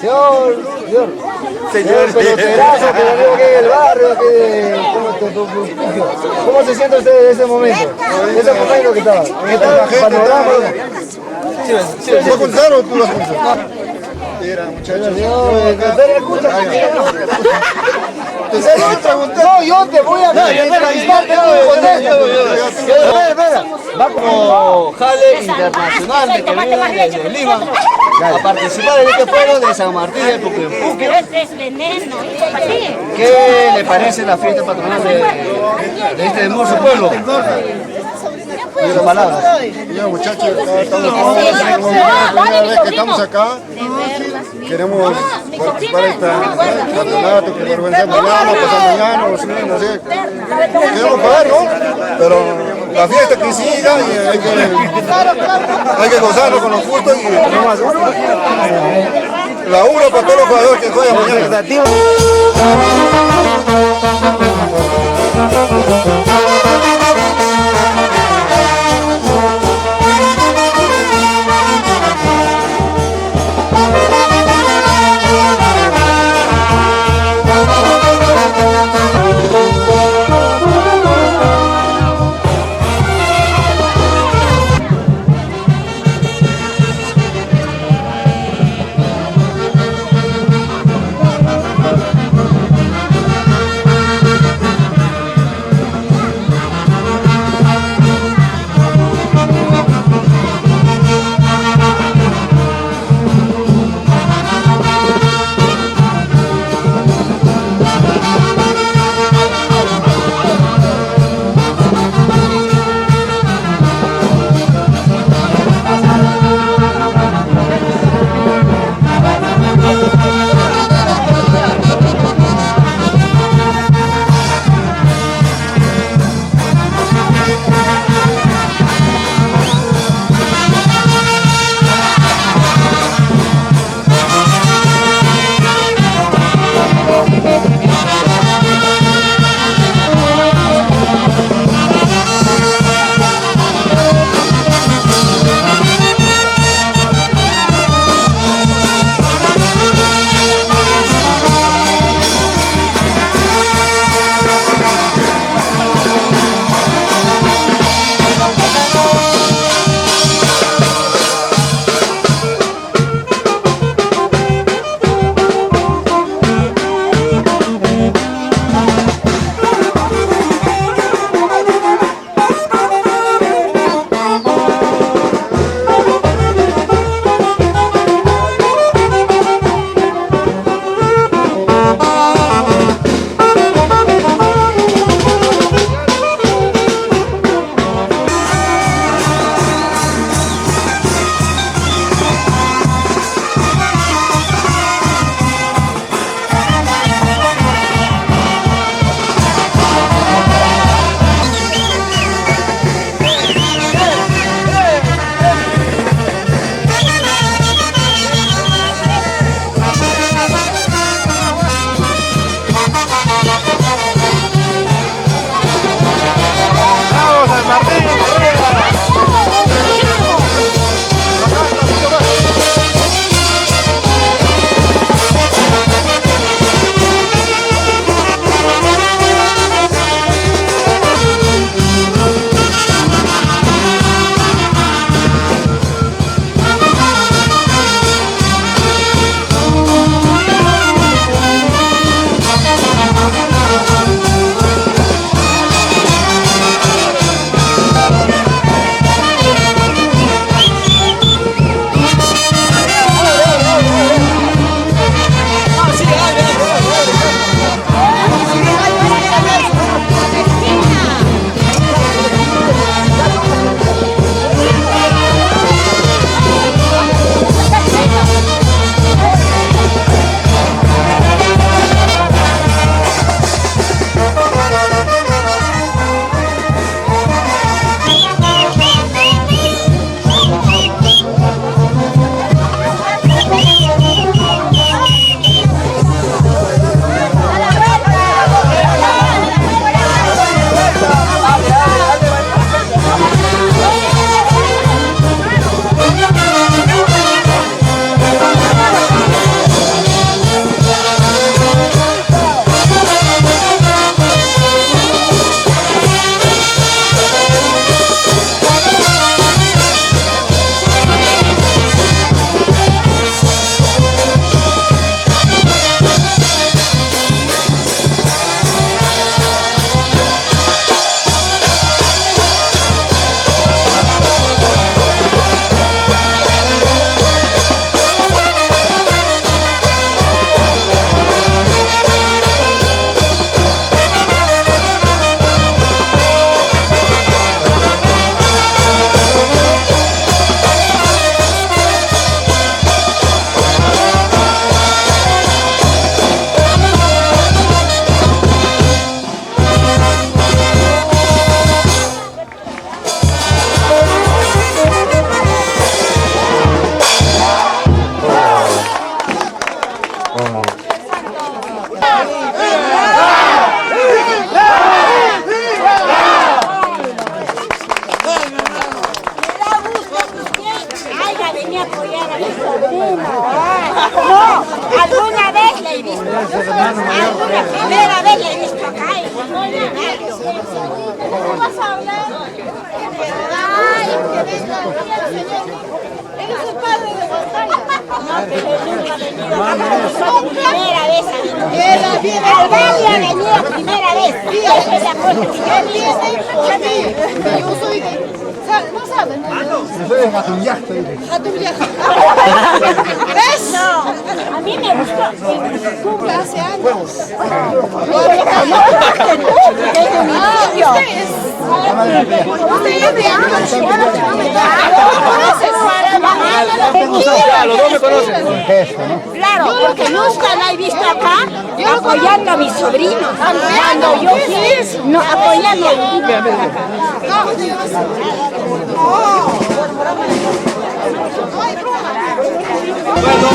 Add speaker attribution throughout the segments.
Speaker 1: Señor.
Speaker 2: Señor.
Speaker 1: El peloterazo que venimos aquí del barrio, ¿cómo se siente usted en ese momento? Ese momento que estaba. Panorama.
Speaker 2: ¿Lo contaron o tú lo has contado? Mira, muchachos.
Speaker 1: No, yo te voy a entrevistar, va como jale internacional que viene desde Lima a participar en este pueblo de San Martín de Tucumpuque. ¿Qué le parece la fiesta patronal de este hermoso pueblo? Sus palabras.
Speaker 2: Ya, muchachos, estamos la primera vez que estamos acá. Queremos participar en este campeonato, que organizar mañana, pasar mañana, o sí, no sé. Queremos pagar, ¿no? Pero la fiesta que siga y hay que gozarlo con los justos y no más. La uno para todos los jugadores que juegan mañana.
Speaker 3: vas a hablar? Ay, que venga, señor. Eres el padre de Gonzalo. No, pero él nunca ha venido. Primera vez. Algali ha venido primera vez. Él viene porque yo soy de... No saben.
Speaker 2: Yo soy de Jatunyaj.
Speaker 3: ¿Ves?
Speaker 4: A mí me gustó.
Speaker 3: Cumple hace años. Ustedes de años.
Speaker 1: Los dos me conocen.
Speaker 4: Claro, porque nunca la he visto acá apoyando a mis sobrinos. Cuando yo fui, no, apoyando a los niños.
Speaker 1: Bueno,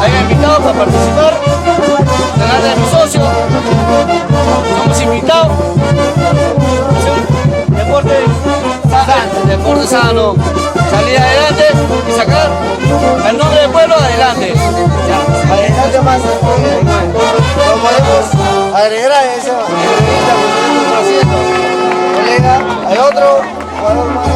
Speaker 1: hay invitados a participar. Ganar de mi socio. Somos invitados. Deporte sano. Salir adelante y sacar el nombre del pueblo adelante.
Speaker 2: Adelante más. Lo podemos agregar a eso. Colega, hay otro jugador más.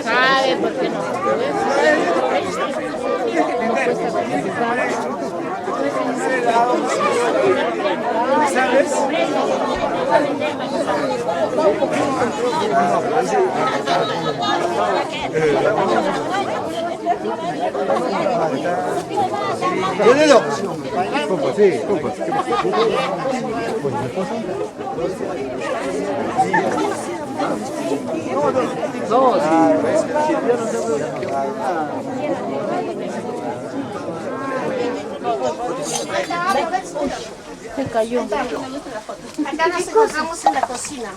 Speaker 3: ¿Sabe por qué no? ¿Sabes?
Speaker 1: Llénelo.
Speaker 2: Compa, sí, compa.
Speaker 3: Se cayó. Acá nos encontramos en la cocina.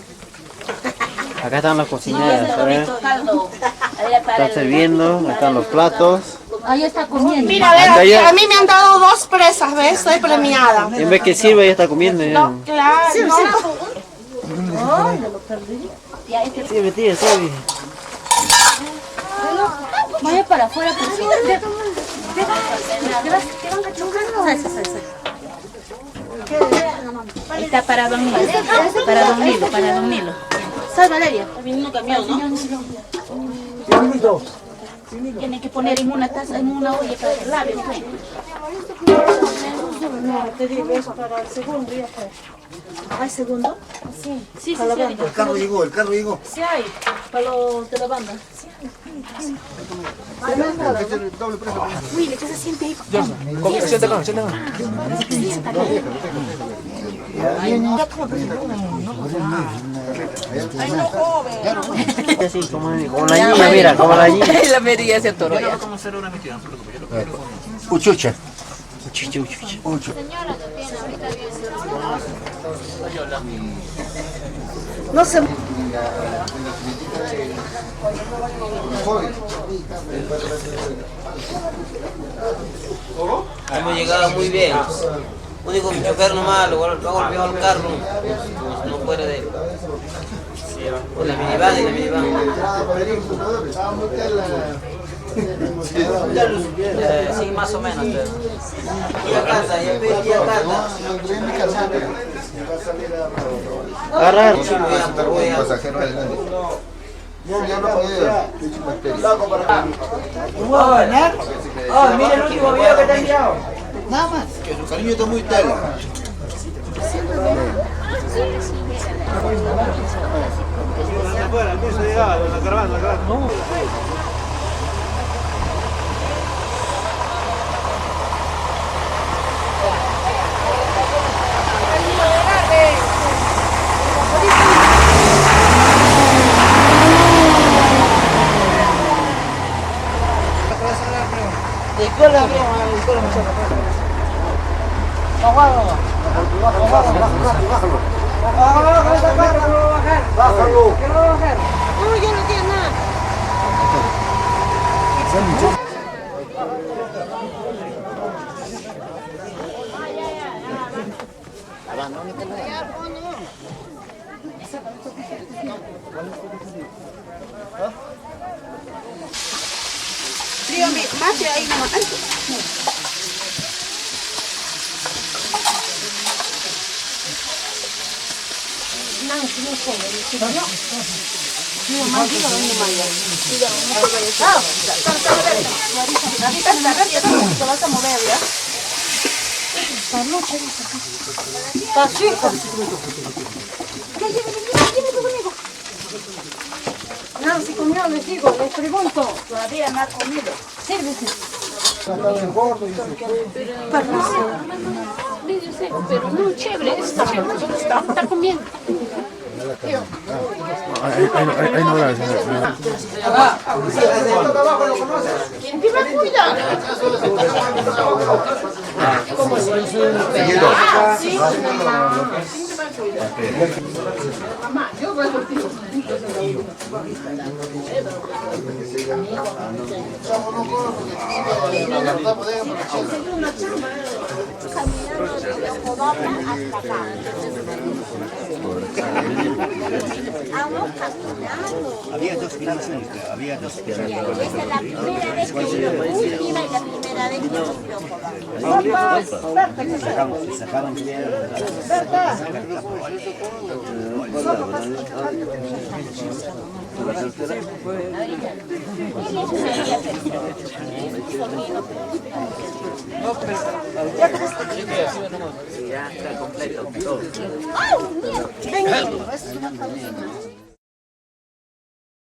Speaker 5: Acá están las cocineras, ¿sabes? Están sirviendo, acá están los platos.
Speaker 3: Ahí está comiendo. Mira, a ver, a mí me han dado 2 presas, ¿ves? Estoy premiada.
Speaker 5: En vez que sirve, ya está comiendo. Ya.
Speaker 3: Claro, no.
Speaker 5: Sirve, tía, sirve.
Speaker 3: Vaya para afuera, por favor. Ahí está para Don Nilo. Para Don Nilo, para Don Nilo. ¿Sabes, Valeria? Está viniendo un camión, ¿no? Tiene que poner en una taza, en una olla para que lave. No, te digo, es para el segundo y ya está. ¿Hay segundo? Sí. Sí, sí, sí.
Speaker 2: El carro llegó, el carro llegó.
Speaker 3: Sí hay, para los de la banda. Sí.
Speaker 2: Doble preso.
Speaker 3: Uy, ¿qué se siente ahí?
Speaker 5: Siéntate, siéntate. Así como la niña, mira, como la niña.
Speaker 6: La media se atoró ya.
Speaker 2: Uchucha.
Speaker 5: Uchucha.
Speaker 3: No sé.
Speaker 6: Hemos llegado muy bien. Único que chofer nomás, lo ha golpeado el carro. No fuera de él. Por la minivan y la minivan. Sí, más o menos. Ya carta, ya carta.
Speaker 5: Agarrar.
Speaker 2: Ya no podía.
Speaker 6: Mira el último video que te he enviado.
Speaker 2: Nada más. Que su cariño está muy tela. Bájalo.
Speaker 3: No, yo no quiero nada. Frío, más de ahí nomás. Te vas a mover, ¿ya? No, si comió, les digo, les pregunto. Todavía no ha comido. Sírvese. Medio seco, pero no, chévere, está chévere, está comiendo.
Speaker 2: Ahí no la
Speaker 3: ¿Quién te va a cuidar? ¿Cómo es? Ah, sí, mamá, yo voy contigo.
Speaker 7: Había dos generaciones, había dos
Speaker 4: Esa es la primera vez que uno iba y la primera vez que uno
Speaker 7: sacaban
Speaker 6: Ya está completo.
Speaker 4: ¡Ay, mierda!